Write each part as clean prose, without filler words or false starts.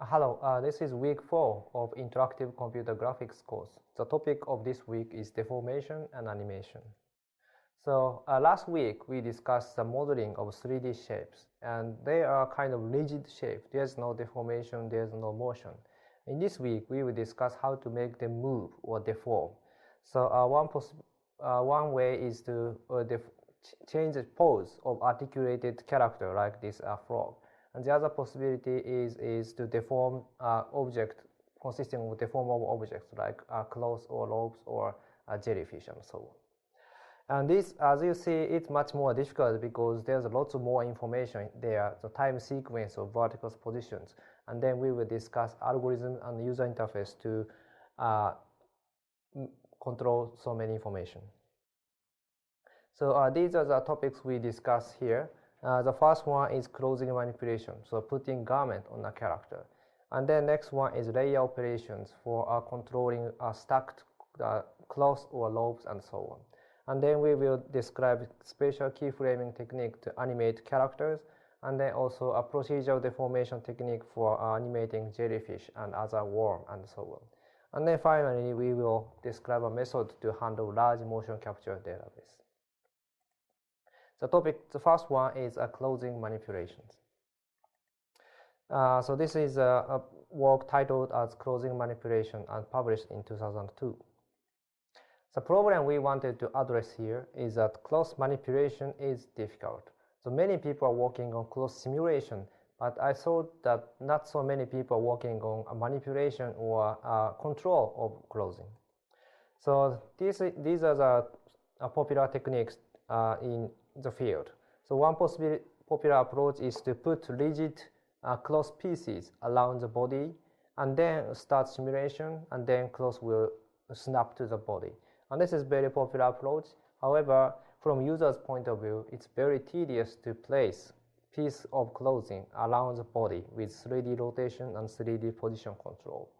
Hello, this is week 4 of Interactive Computer Graphics course. The topic of this week is deformation and animation. So last week we discussed the modeling of 3D shapes, and they are kind of rigid shape. There's no deformation, there's no motion. In this week we will discuss how to make them move or deform. So one way is to change the pose of articulated character like this frog. And the other possibility is to deform object consisting of deformable objects like clothes or ropes or jellyfish and so on. And this, as you see, it's much more difficult because there's lots of more information there, the time sequence of vertical positions. And then we will discuss algorithm and user interface to control so many information. So these are the topics we discuss here. The first one is clothing manipulation, so putting garment on a character. And then next one is layer operations for controlling stacked cloths or ropes and so on. And then we will describe spatial keyframing technique to animate characters, and then also a procedural deformation technique for animating jellyfish and other worm and so on. And then finally we will describe a method to handle large motion capture database. The first one is clothing manipulations. So this is a work titled as Clothing Manipulation and published in 2002. The problem we wanted to address here is that cloth manipulation is difficult. So many people are working on cloth simulation, but I thought that not so many people are working on a manipulation or control of clothing. So these are the popular techniques in the field. So one popular approach is to put rigid cloth pieces around the body and then start simulation, and then cloth will snap to the body. And this is very popular approach. However, from user's point of view, it's very tedious to place piece of clothing around the body with 3D rotation and 3D position control.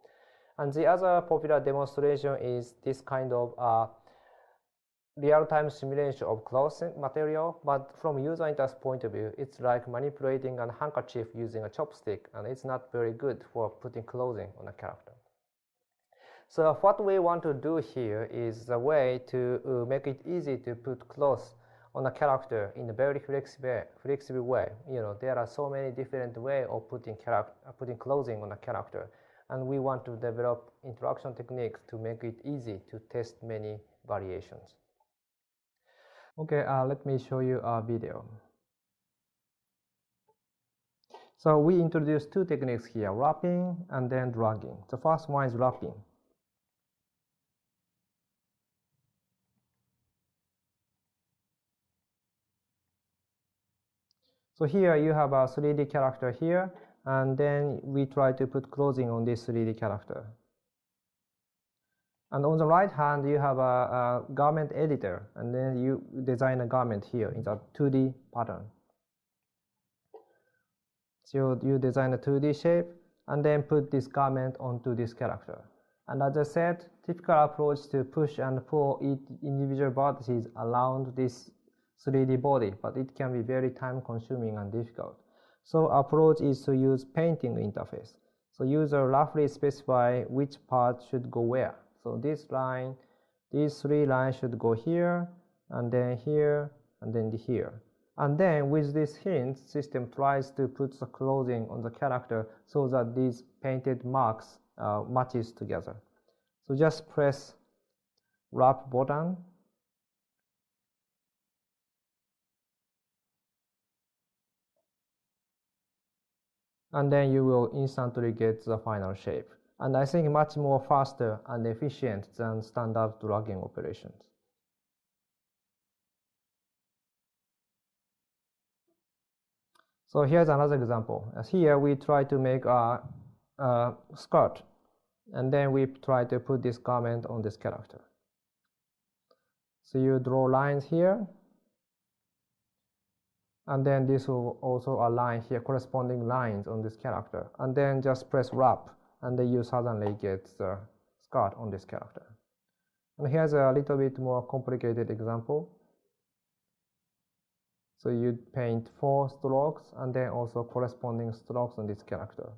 And the other popular demonstration is this kind of real-time simulation of cloth material, but from user interface point of view, it's like manipulating a handkerchief using a chopstick, and it's not very good for putting clothing on a character. So what we want to do here is a way to make it easy to put clothes on a character in a very flexible way. There are so many different ways of putting clothing on a character, and we want to develop interaction techniques to make it easy to test many variations. Okay, let me show you a video. So we introduced two techniques here, wrapping and then dragging. The first one is wrapping. So here you have a 3D character here, and then we try to put clothing on this 3D character. And on the right hand, you have a garment editor, and then you design a garment here in the 2D pattern. So you design a 2D shape, and then put this garment onto this character. And as I said, typical approach to push and pull individual vertices around this 3D body, but it can be very time consuming and difficult. So approach is to use painting interface. So user roughly specify which part should go where. So these 3 lines should go here, and then here, and then here. And then with this hint, system tries to put the clothing on the character so that these painted marks matches together. So just press wrap button. And then you will instantly get the final shape. And I think much more faster and efficient than standard dragging operations. So here's another example. As here we try to make a skirt, and then we try to put this garment on this character. So you draw lines here, and then this will also align here, corresponding lines on this character, and then just press wrap, and then you suddenly get the skirt on this character. And here's a little bit more complicated example. So you paint 4 strokes and then also corresponding strokes on this character.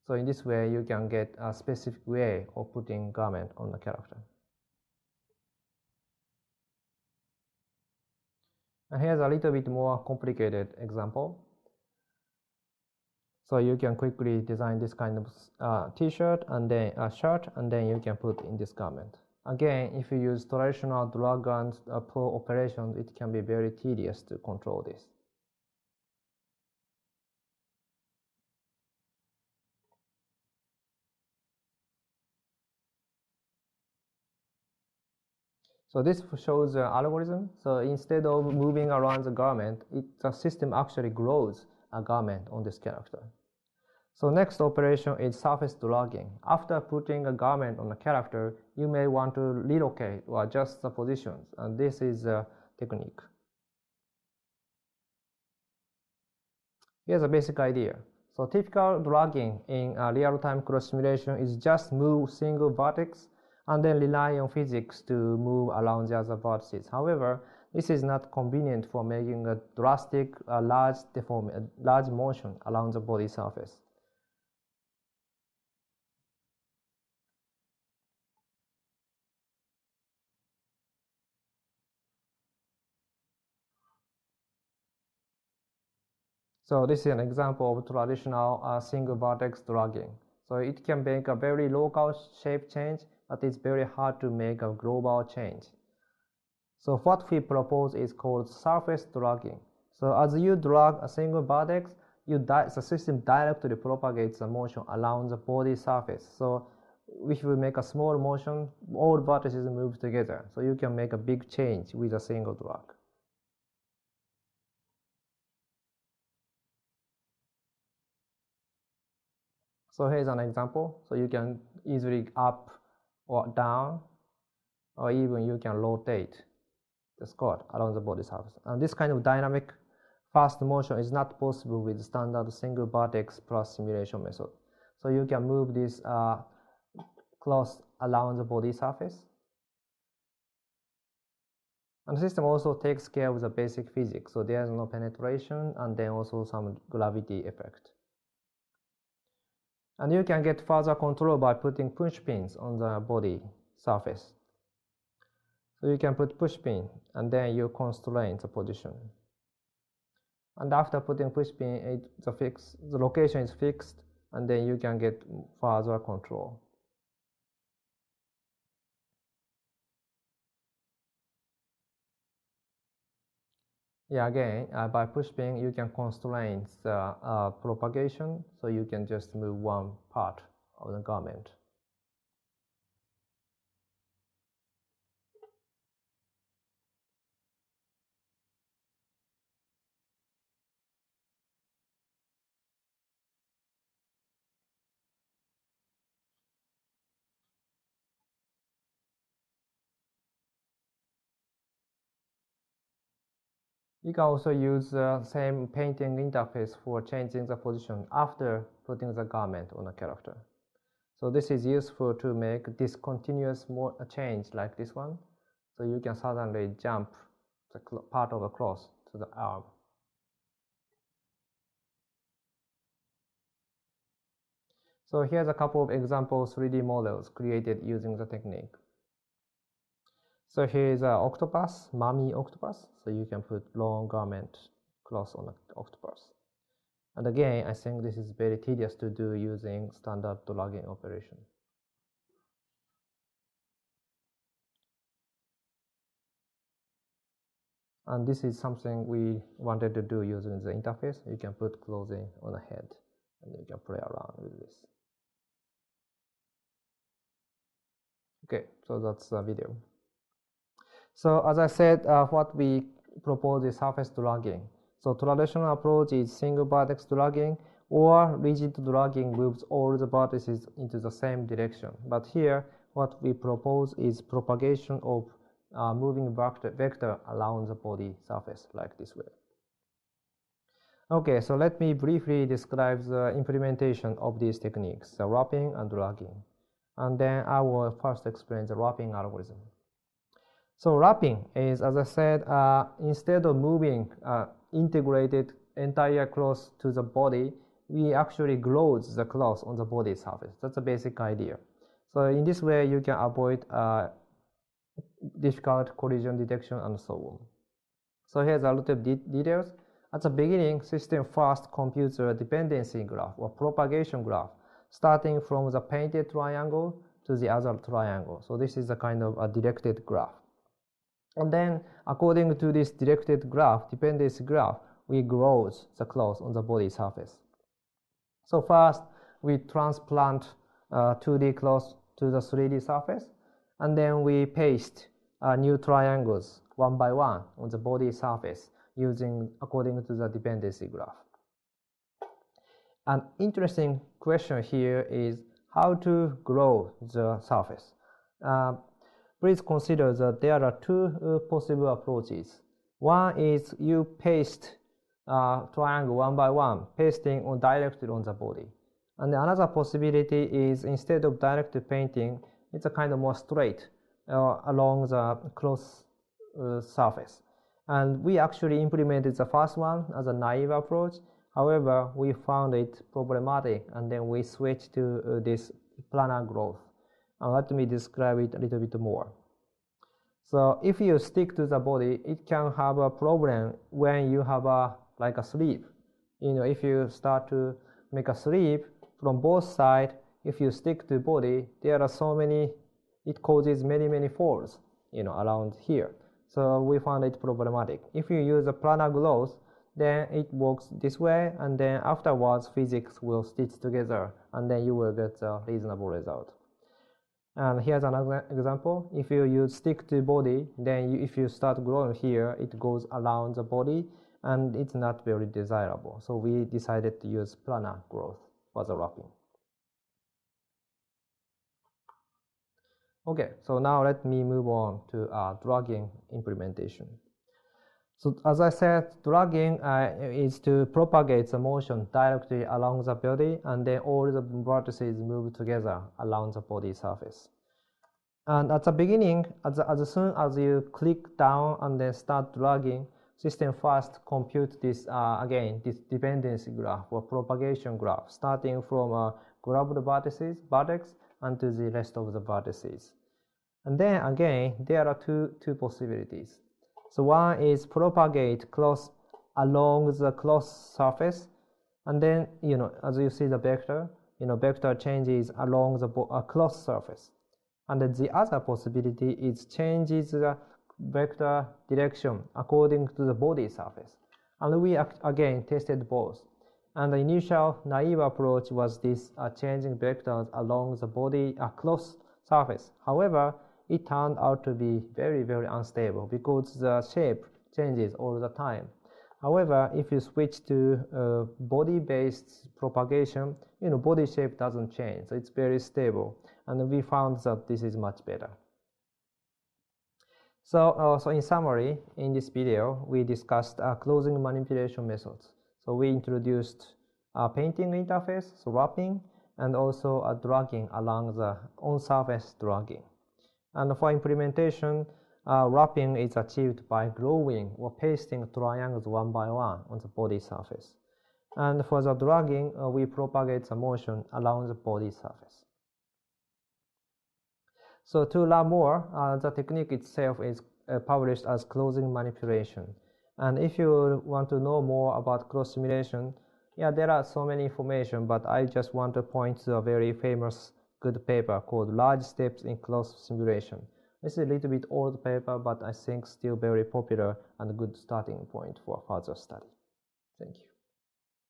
So in this way, you can get a specific way of putting garment on the character. And here's a little bit more complicated example. So you can quickly design this kind of t-shirt and then a shirt, and then you can put in this garment. Again, if you use traditional drag and pull operations, it can be very tedious to control this. So this shows the algorithm. So instead of moving around the garment, the system actually grows a garment on this character. So next operation is surface dragging. After putting a garment on a character, you may want to relocate or adjust the positions, and this is a technique. Here's a basic idea. So typical dragging in a real-time cross simulation is just move single vertex and then rely on physics to move around the other vertices. However, this is not convenient for making a drastic, large motion around the body surface. So this is an example of traditional single vertex dragging. So it can make a very local shape change, but it's very hard to make a global change. So what we propose is called surface dragging. So as you drag a single vertex, the system directly propagates the motion around the body surface. So if you make a small motion, all vertices move together. So you can make a big change with a single drag. So here's an example. So you can easily up or down, or even you can rotate the skirt around the body surface. And this kind of dynamic fast motion is not possible with standard single vertex plus simulation method. So you can move this cloth around the body surface. And the system also takes care of the basic physics. So there's no penetration and then also some gravity effect. And you can get further control by putting push pins on the body surface. So you can put push pin and then you constrain the position. And after putting push pin, the location is fixed, and then you can get further control. Yeah, again, by push pin, you can constrain the propagation, so you can just move one part of the garment. You can also use the same painting interface for changing the position after putting the garment on a character. So this is useful to make discontinuous change like this one. So you can suddenly jump the part of the cloth to the arm. So here's a couple of example 3D models created using the technique. So here's an octopus, mummy octopus. So you can put long garment cloth on an octopus. And again, I think this is very tedious to do using standard dragging operation. And this is something we wanted to do using the interface. You can put clothing on the head and you can play around with this. Okay, so that's the video. So as I said, what we propose is surface dragging. So traditional approach is single vertex dragging, or rigid dragging moves all the vertices into the same direction. But here, what we propose is propagation of moving vector around the body surface like this way. Okay, so let me briefly describe the implementation of these techniques, the wrapping and dragging. And then I will first explain the wrapping algorithm. So wrapping is, as I said, instead of moving integrated entire cloth to the body, we actually glues the cloth on the body surface. That's the basic idea. So in this way, you can avoid difficult collision detection and so on. So here's a lot of details. At the beginning, system first computes a dependency graph or propagation graph, starting from the painted triangle to the other triangle. So this is a kind of a directed graph. And then, according to this directed graph, dependency graph, we grows the cloth on the body surface. So first, we transplant 2D cloth to the 3D surface, and then we paste new triangles one by one on the body surface according to the dependency graph. An interesting question here is how to grow the surface. Please consider that there are two possible approaches. One is you paste triangle one by one, pasting directly on the body. And another possibility is instead of direct painting, it's a kind of more straight along the cloth surface. And we actually implemented the first one as a naive approach. However, we found it problematic, and then we switched to this planar growth. Let me describe it a little bit more. So if you stick to the body, it can have a problem when you have like a sleeve. If you start to make a sleeve from both sides, if you stick to body, there are so many, it causes many folds, around here. So we found it problematic. If you use a planar growth, then it works this way, and then afterwards physics will stitch together, and then you will get a reasonable result. And here's another example. If you stick to body, then if you start growing here, it goes around the body, and it's not very desirable. So we decided to use planar growth for the wrapping. Okay, so now let me move on to dragging implementation. So as I said, dragging is to propagate the motion directly along the body, and then all the vertices move together along the body surface. And at the beginning, as soon as you click down and then start dragging, system first compute this again this dependency graph or propagation graph, starting from grabbed vertex and to the rest of the vertices. And then again, there are two possibilities. So one is propagate cloth along the cloth surface, and then as you see the vector, vector changes along the cloth surface. And then the other possibility is changes the vector direction according to the body surface. And we again tested both. And the initial naive approach was this changing vectors along the body cloth surface. However, it turned out to be very unstable because the shape changes all the time. However, if you switch to body-based propagation, body shape doesn't change, so it's very stable, and we found that this is much better. So in summary, in this video, we discussed clothing manipulation methods. So we introduced painting interface, so wrapping, and also dragging along the on-surface dragging. And for implementation, wrapping is achieved by gluing or pasting triangles one by one on the body surface. And for the dragging, we propagate the motion along the body surface. So to learn more, the technique itself is published as clothing manipulation. And if you want to know more about cloth simulation, there are so many information, but I just want to point to a very famous good paper called Large Steps in Cloth Simulation. This is a little bit old paper, but I think still very popular and a good starting point for further study. Thank you.